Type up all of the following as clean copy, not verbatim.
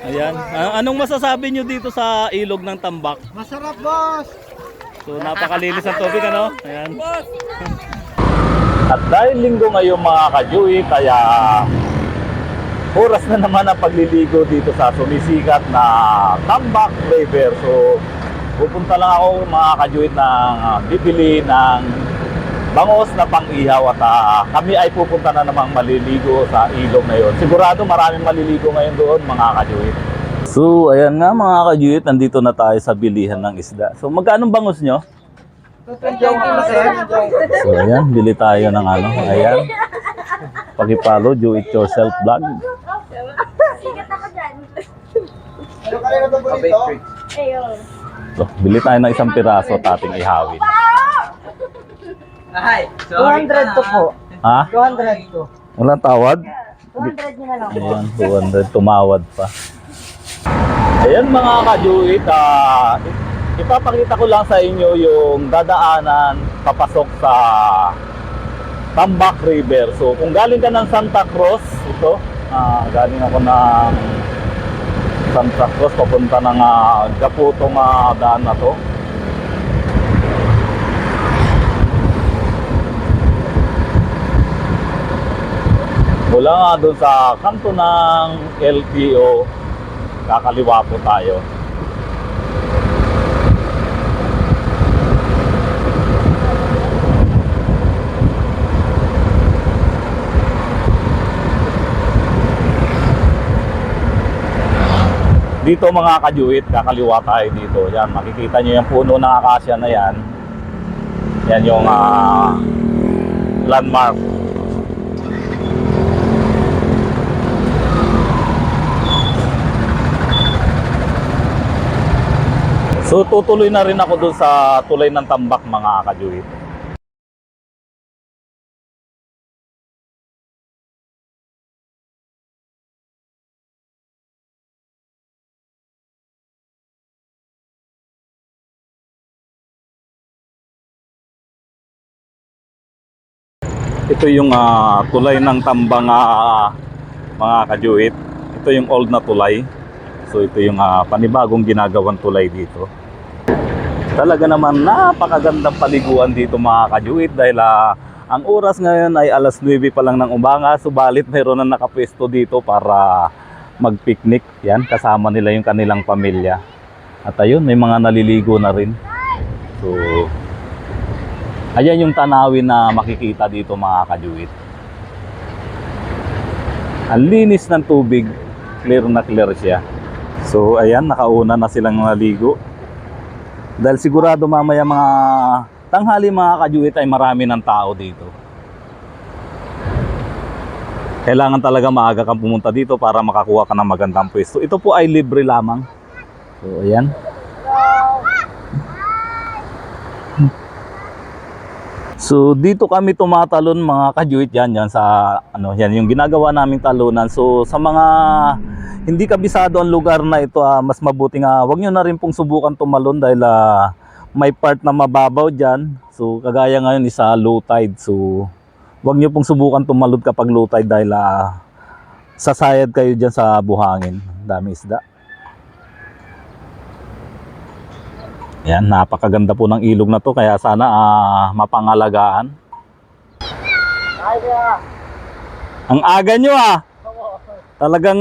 Ayan. Anong masasabi nyo dito sa ilog ng Tambak? Masarap, boss! So napakalinis ang tubig, ano? Ayan. At dahil linggo ngayon mga kajuit, kaya oras na naman ang pagliligo dito sa sumisikat na Tambak River. So pupunta lang ako mga kajuit ng bibili ng bangos na pang-ihaw at kami ay pupunta na namang maliligo sa ilog na yun. Sigurado maraming maliligo ngayon doon mga kajuit. So ayan nga mga kajuit, nandito na tayo sa bilihan ng isda. So magkano bangos nyo? So ayan, bili tayo ng ano. Ayan, pakipalo, do it yourself vlog. Sikat ako dyan. So bili tayo ng isang piraso at ating ihawin. Ay, 200 to po. Ha? 200 to. Walang tawad? 200 nyo na lang. Ayan, 200, tumawad pa. Ayan mga kajuit, ipapakita ko lang sa inyo yung dadaanan papasok sa Tambak River. So kung galing ka ng Santa Cruz, ito, galing ako ng Santa Cruz, papunta ng Gaputong daan na to. Mula nga doon sa kanto ng LTO, kakaliwa po tayo. Dito mga kajuit, kakaliwa tayo dito. Yan, makikita nyo yung puno ng akasya na yan. Yan yung landmark. So tutuloy na rin ako dun sa tulay ng Tambak mga kajuit. Ito yung tulay ng Tambang mga kajuit. Ito yung old na tulay. So ito yung panibagong ginagawang tulay dito. Talaga naman napakagandang paliguan dito mga kajuit dahil ang oras ngayon ay alas 9 pa lang ng umaga. Subalit mayroon na nakapwesto dito para mag-picnic. Yan, kasama nila yung kanilang pamilya. At ayun, may mga naliligo na rin. So ayan yung tanawin na makikita dito mga kajuit. Ang linis ng tubig, clear na clear siya. So ayan, nakauna na silang naligo. Dahil sigurado mamaya mga tanghali mga kajuit ay marami ng tao dito. Kailangan talaga maaga kang pumunta dito para makakuha ka ng magandang pwesto. Ito po ay libre lamang. So ayan. So dito kami tumatalon mga kajuit, yan sa yan yung ginagawa naming talunan. So sa mga hindi kabisado ang lugar na ito, mas mabuting wag niyo na rin pong subukan tumalon dahil may part na mababaw diyan. So kagaya ngayon isa low tide. So wag niyo pong subukan tumalon kapag low tide dahil sasayad kayo diyan sa buhangin. Dami isda. Yan, napakaganda po ng ilog na to kaya sana mapangalagaan. Ang aga nyo Talagang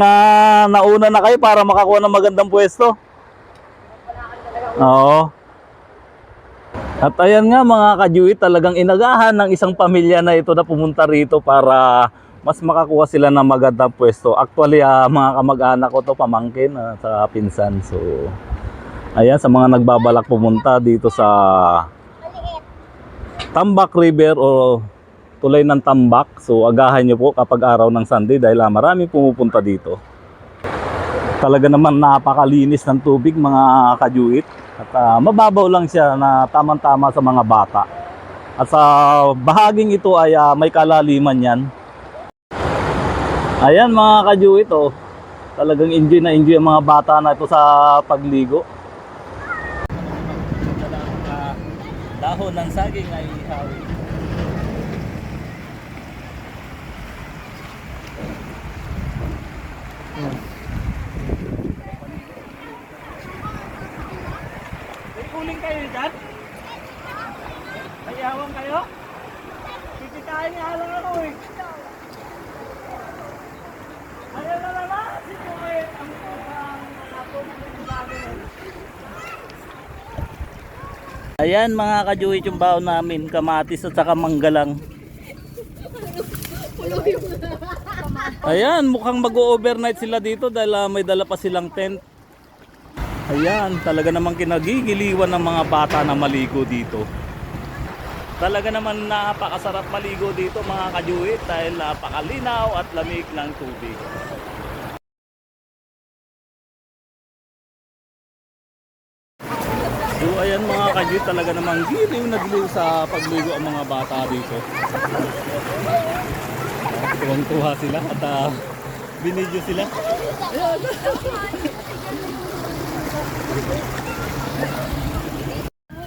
nauna na kayo para makakuha ng magandang pwesto. Oo. At ayan nga mga kajuit, talagang inagahan ng isang pamilya na ito na pumunta rito para mas makakuha sila ng magandang pwesto. Actually, mga kamag-anak ko to, pamangkin sa pinsan. So ayan, sa mga nagbabalak pumunta dito sa Tambak River o tulay ng Tambak. So agahan nyo po kapag araw ng Sunday dahil maraming pumupunta dito. Talaga naman napakalinis ng tubig mga kajuit. At mababaw lang siya na tamang-tama sa mga bata. At sa bahaging ito ay may kalaliman yan. Ayan mga kajuit, talagang enjoy na enjoy ang mga bata na ito sa pagligo. Dahon ng saging ay ihawin. uling kayo dyan? May ihawan kayo? Kikikain nga lang ako eh. Ayan na naman, si Kuwait ang atong Ayan mga kajuit yung baon namin, kamatis at saka manggalang. Ayan, mukhang mag-overnight sila dito dahil may dala pa silang tent. Ayan, talaga namang kinagigiliwan ng mga bata na maligo dito. Talaga naman napakasarap maligo dito mga kajuit dahil napakalinaw at lamig ng tubig. So ayan mga kajuit, talaga namang giliw na giliw sa pagligo ang mga bata dito. Tuwang-tuwa sila at binidyo sila.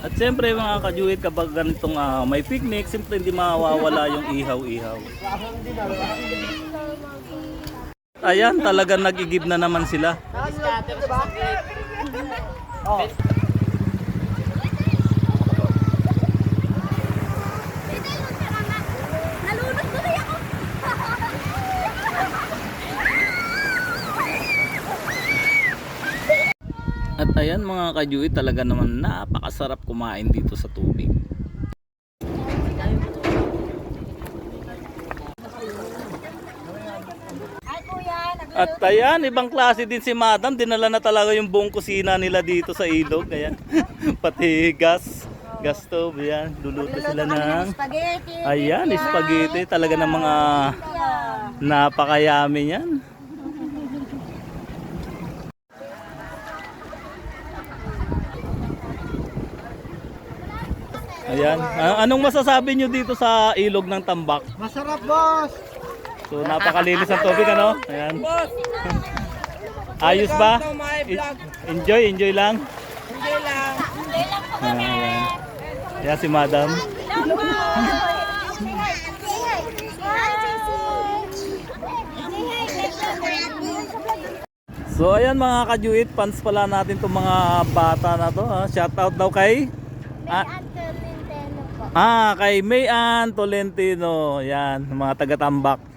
At siyempre mga kajuit, kapag ganitong may picnic, siyempre hindi mawawala yung ihaw-ihaw. Ayan, talagang nagigib na naman sila. Oh. Nalunod ko na ako. At ayan mga kajuit, talaga naman napakasarap kumain dito sa tubig. Ay kuya, At ayan, ibang klase din si Madam. Dinala na talaga yung buong kusina nila dito sa ilog. Ayan. Pati gas stove. Ayan. Luluto sila ng spaghetti. ayan, spaghetti. Talaga ng mga napakayami yan. Ayan. Anong masasabi nyo dito sa ilog ng Tambak? Masarap, boss. So napakalinis ang tubig, ano? Ayan. Ayos ba? Enjoy lang. Ayan. Ayan si Madam. So ayan mga kajuit, fans pala natin itong mga bata na to. Shout out daw kay kay Mayan Tolentino. Yan, mga taga-Tambak.